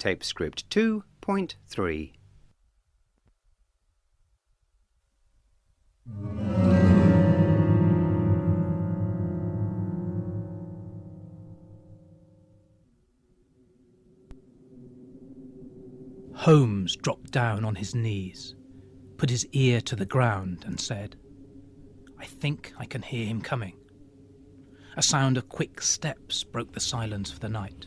Tape script 2.3. Holmes dropped down on his knees, put his ear to the ground and said, "I think I can hear him coming." A sound of quick steps broke the silence of the night.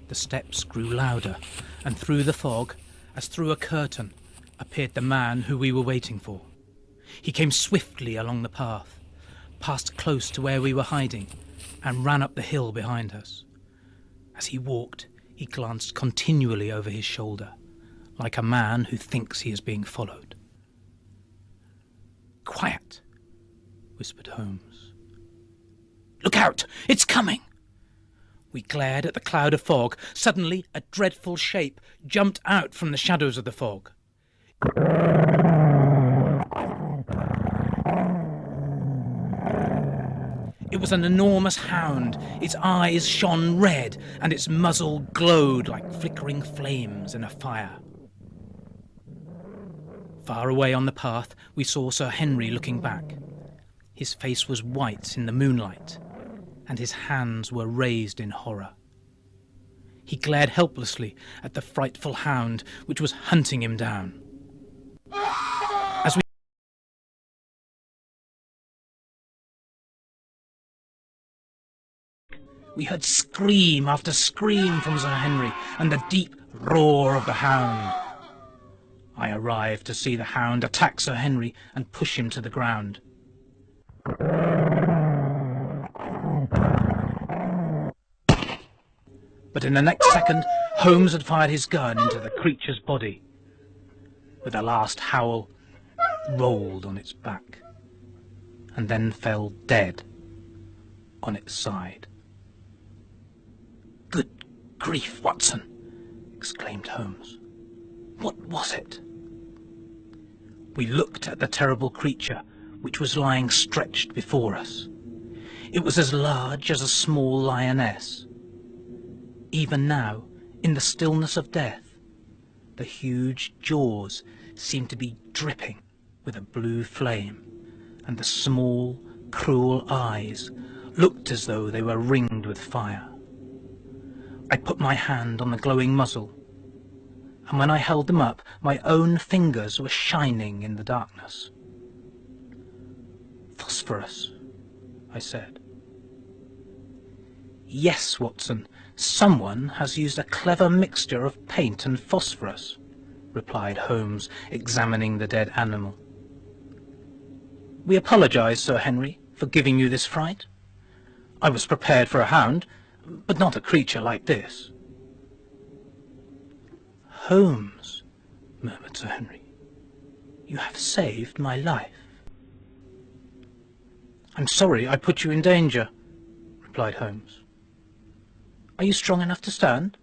The steps grew louder, and through the fog, as through a curtain, appeared the man who we were waiting for. He came swiftly along the path, passed close to where we were hiding, and ran up the hill behind us. As he walked, he glanced continually over his shoulder, like a man who thinks he is being followed. "Quiet," whispered Holmes. "Look out! It's coming!" We glared at the cloud of fog. Suddenly, a dreadful shape jumped out from the shadows of the fog. It was an enormous hound. Its eyes shone red, and its muzzle glowed like flickering flames in a fire. Far away on the path, we saw Sir Henry looking back. His face was white in the moonlight, and his hands were raised in horror. He glared helplessly at the frightful hound which was hunting him down. As we heard scream after scream from Sir Henry and the deep roar of the hound. I arrived to see the hound attack Sir Henry and push him to the ground. But in the next second, Holmes had fired his gun into the creature's body. With a last howl, it rolled on its back, and then fell dead on its side. "Good grief, Watson!" exclaimed Holmes. "What was it?" We looked at the terrible creature which was lying stretched before us. It was as large as a small lioness. Even now, in the stillness of death, the huge jaws seemed to be dripping with a blue flame, and the small, cruel eyes looked as though they were ringed with fire. I put my hand on the glowing muzzle, and when I held them up, my own fingers were shining in the darkness. "Phosphorus," I said. "Yes, Watson, someone has used a clever mixture of paint and phosphorus," replied Holmes, examining the dead animal. "We apologize, Sir Henry, for giving you this fright. I was prepared for a hound, but not a creature like this." "Holmes," murmured Sir Henry, "you have saved my life." "I'm sorry I put you in danger," replied Holmes. "Are you strong enough to stand?"